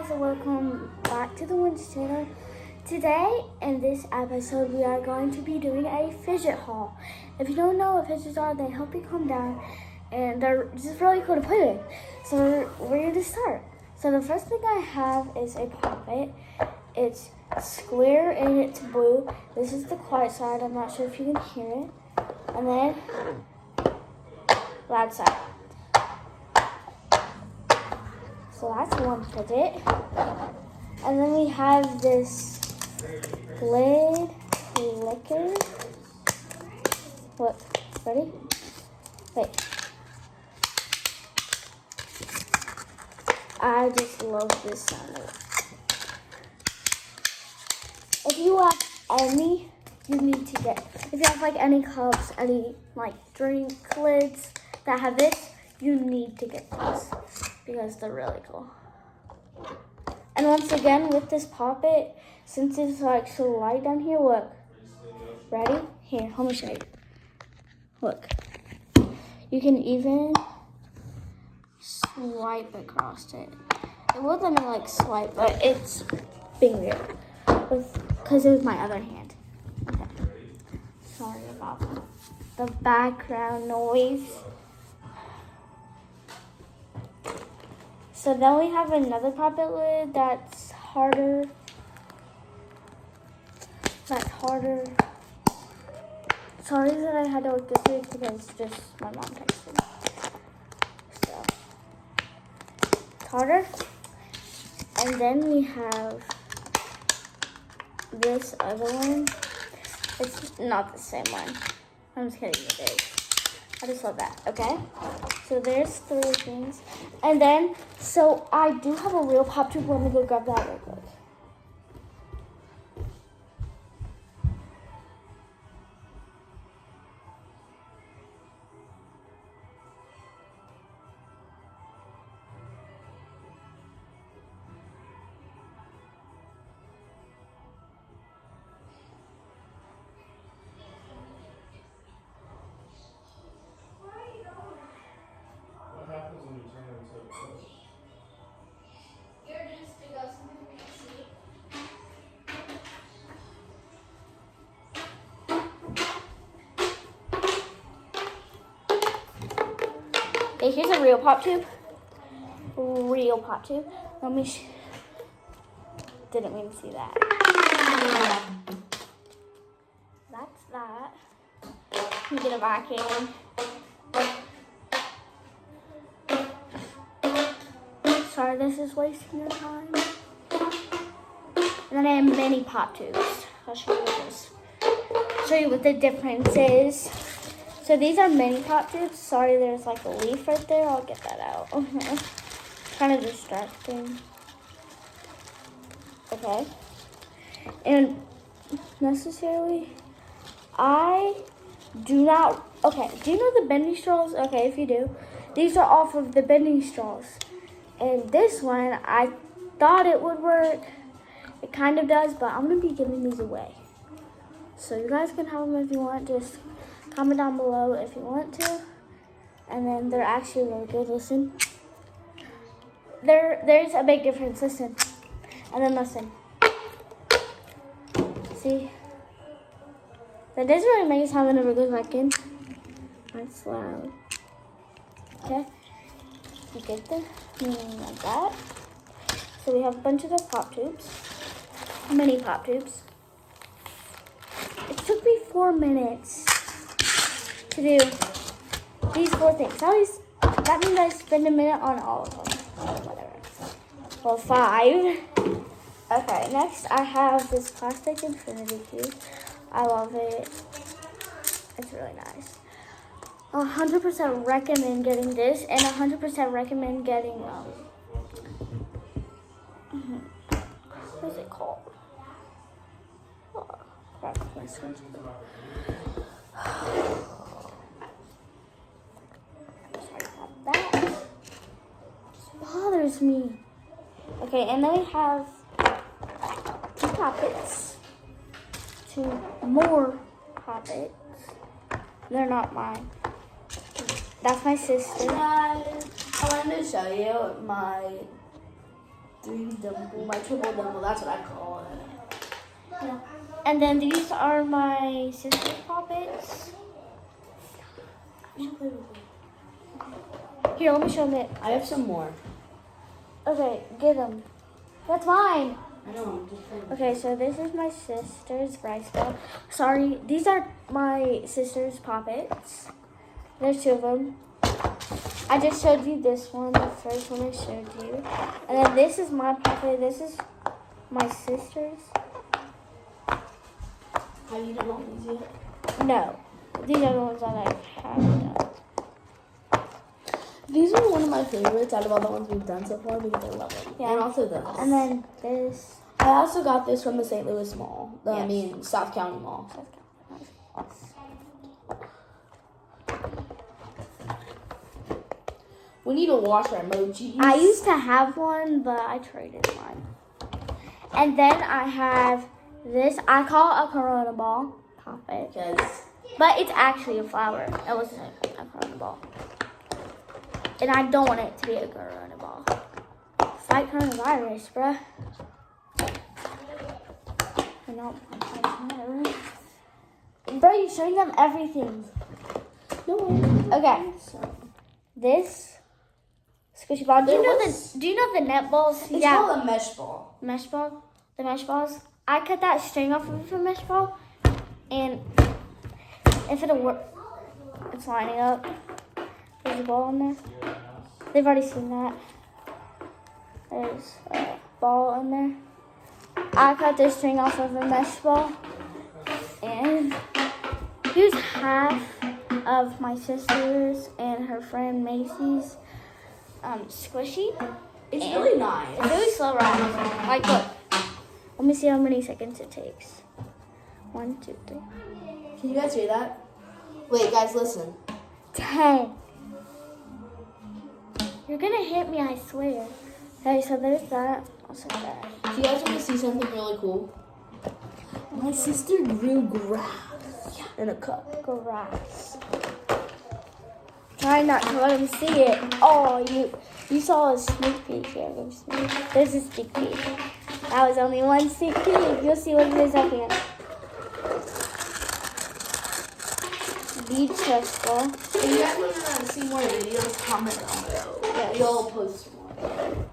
guys, and welcome back to the Wins channel. Today, in this episode, we are going to be doing a fidget haul. If you don't know what fidgets are, they help you calm down, and they're just really cool to play with. So we're going to start. So the first thing I have is a puppet. It's square and it's blue. This is the quiet side. I'm not sure if you can hear it. And then loud side. So that's one fidget. And then we have this lid licker. Look, ready? Wait. I just love this sound. If you have any, you need to get, if you have like any cups, any like drink lids that have this, you need to get this because they're really cool. And once again, with this puppet, since it's like so light down here, look. Ready? Here, let me show you. Look. You can even swipe across it. It would let me like swipe, but it's being weird because it was my other hand. Okay. Sorry about the background noise. So then we have another puppet lid that's harder. Sorry that I had to look this way because just my mom texted me. So it's harder. And then we have this other one. It's not the same one. I'm just kidding, it is. I just love that, okay? So there's 3 things. And then, so I do have a real pop tube. Let me go grab that real quick. Okay, here's a real pop tube. Real pop tube. Let me didn't mean to see that. That's that. Let me get a vacuum. Sorry, this is wasting your time. And then I have mini pop tubes. I'll show you this. Show you what the difference is. So these are mini pop tubes. Sorry, there's like a leaf right there. I'll get that out. Kind of distracting. Okay. And necessarily, I do not. Okay, do you know the bending straws? Okay, if you do, these are off of the bending straws. And this one, I thought it would work. It kind of does, but I'm gonna be giving these away. So you guys can have them if you want. Just comment down below if you want to. And then they're actually really good. Listen. There's a big difference. Listen. And then listen. See? That doesn't really make sound whenever it goes back in. That's loud. Okay. You get the meaning like that. So we have a bunch of the pop tubes. Mini pop tubes. It took me 4 minutes to do these 4 things. That means I spend a minute on all of them. Whatever. Well, 5. Okay, next I have this plastic infinity cube. I love it. It's really nice. 100% recommend getting this, and 100% recommend getting what is it called? Oh, crap, my screen's sorry about that. It bothers me. Okay, and then we have 2 poppets. 2 more poppets. They're not mine. That's my sister. I wanted to show you three dimple, my triple dimple. That's what I call it. Yeah. And then these are my sister's puppets. Here, let me show them it. I have some more. Okay, get them. That's mine. I know. I'm just playing. Okay, so this is my sister's rice ball. Sorry, these are my sister's puppets. There's two of them. I just showed you this one, the first one I showed you. And then this is my puppet. This is my sister's. Have you done all these yet? No, these are the ones that I haven't done. These are one of my favorites out of all the ones we've done so far because I love them. Yeah. And also this. And then this. I also got this from the St. Louis Mall. I Yes. mean, South County Mall. We need to wash our emojis. I used to have one, but I traded mine. And then I have this. I call it a Corona ball puppet, Because but it's actually a flower. It wasn't a Corona ball. And I don't want it to be a Corona ball. Fight coronavirus, bruh. I know. Bro, you're showing them everything. no. Okay, so this squishy ball. Do you know the net balls? It's called a mesh ball. Mesh ball? The mesh balls? I cut that string off of a mesh ball, and if it'll work, it's lining up. There's a ball in there. They've already seen that. There's a ball in there. I cut the string off of a mesh ball, and here's half of my sister's and her friend Macy's squishy. It's really nice. It's really slow rise. Like, look. Let me see how many seconds it takes. 1, 2, 3. Can you guys hear that? Wait, guys, listen. 10. You're gonna hit me, I swear. Okay, so there's that. Also that. Do you guys want to see something really cool? My sister grew grass in a cup. Grass. Try not to let him see it. Oh, you saw a sneak peek here. There's a sneak peek. That was only one sneak peek. You'll see what it is up here. Bead chest ball. If you guys want to see more videos, comment down below. Yes. You'll post more.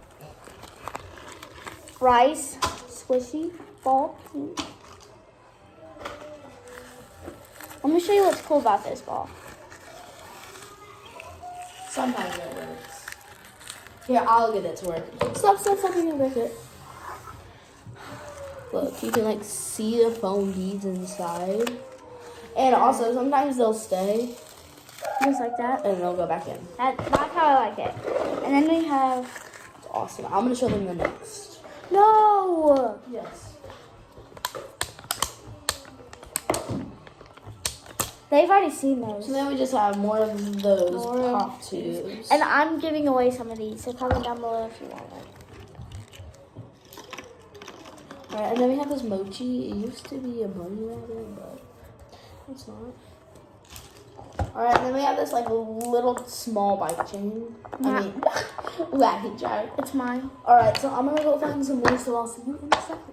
Rice squishy ball pink. Let me show you what's cool about this ball. Sometimes it works. Here, I'll get it to work. Stop fucking it with it. Look, you can like see the foam beads inside. And also, sometimes they'll stay Just like that. and they'll go back in. That's how I like it. And then we have... It's awesome. I'm going to show them the next. No! Yes. They've already seen those. So then we just have more of those More of pop tubes. And I'm giving away some of these, so comment down below if you want one. Alright, and then we have this mochi. It used to be a bunny rabbit, but it's not. Alright, and then we have this like little small bike chain. I mean, wacky jar. It's mine. Alright, so I'm gonna go find some more, so I'll see you in a second.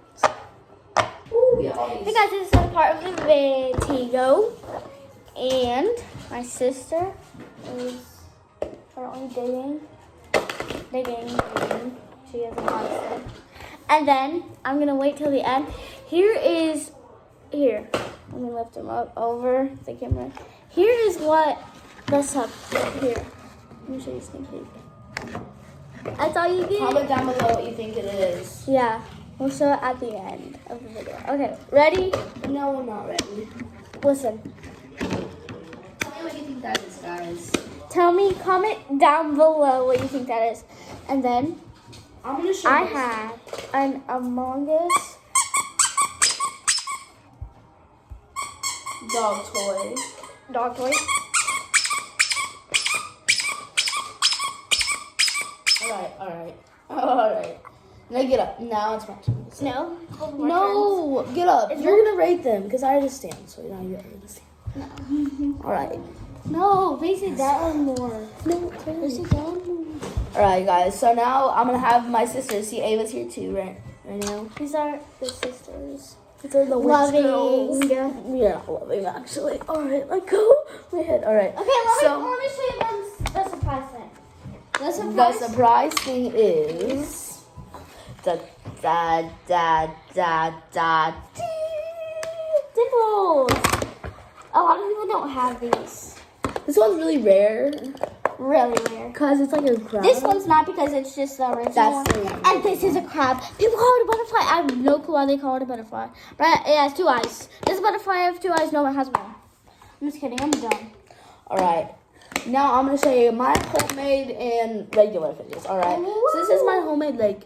Ooh, we have all Hey these. guys, this is a part of the video. And my sister is currently dating. She is a monster. And then I'm gonna wait till the end. Here. Let me lift him up over the camera. Here is what this up here. Let me show you sneak peek. That's all you get. Comment down below what you think it is. Yeah, we'll show it at the end of the video. Okay, ready? No, we're not ready. Listen. Tell me what you think that is, guys. Tell me, comment down below what you think that is. And then I'm gonna show I this. have an Among Us dog toy. dog toy. Alright. Now get up. Now it's my turn. No. No, get up. It's You're not- gonna rate them because I already stand, so now you're gonna stand. Alright. No, face it down more. No, face it down. Alright, guys. So now I'm gonna have my sisters. See, Ava's here too, right now. These are the sisters. These are the witch Loving. girls. We're not loving, actually. Alright, let go. My head. Alright. Okay, let me show you the surprise thing. The surprise thing is Dimples. A lot of people don't have these. This one's really rare Really rare. because it's like a crab. This one's not because it's just the original That's one. the one. And this is a crab. People call it a butterfly. I have no clue why they call it a butterfly. But it has 2 eyes. This butterfly has 2 eyes. No one has one. I'm just kidding. I'm dumb. Alright. Now I'm gonna show you my homemade and regular fidgets. Alright. So this is my homemade like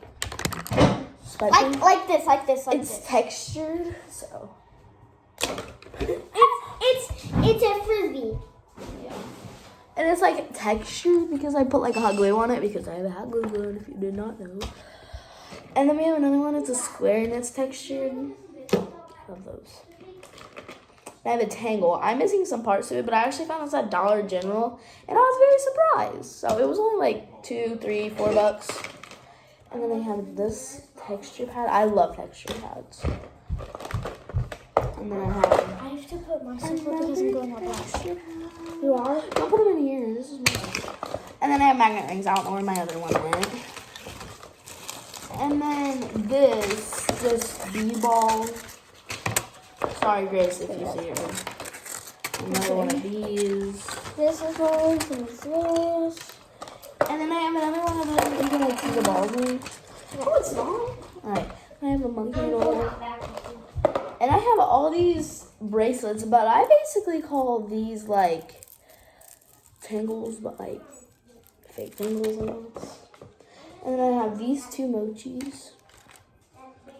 spiky. Like this. It's textured, so It's a frisbee. yeah. And it's like textured because I put like hot glue on it because I have a hot glue gun if you did not know. And then we have another one, it's a square and it's textured. I love those. I have a tangle. I'm missing some parts to it, but I actually found this at Dollar General and I was very surprised. So it was only like $2, $3, $4. And then they have this texture pad. I love texture pads. And then I have to put my stuff because I'm going out texture back. pad. You are? I'll put them in here. This is mine. And then I have magnet rings. I don't know where my other one went. And then this bee-ball. Sorry, Grace, if you see it. Another one of these. This is one. This. And then I have another one of those you can like see the balls in. Oh, it's not. Alright. I have a monkey roll. And I have all these bracelets, but I basically call these like tangles, but like fake tangles almost. And then I have these 2 mochis.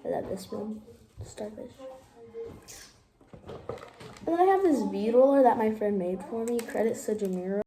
I love this one, starfish. And then I have this bead roller that my friend made for me. Credits to Jamira.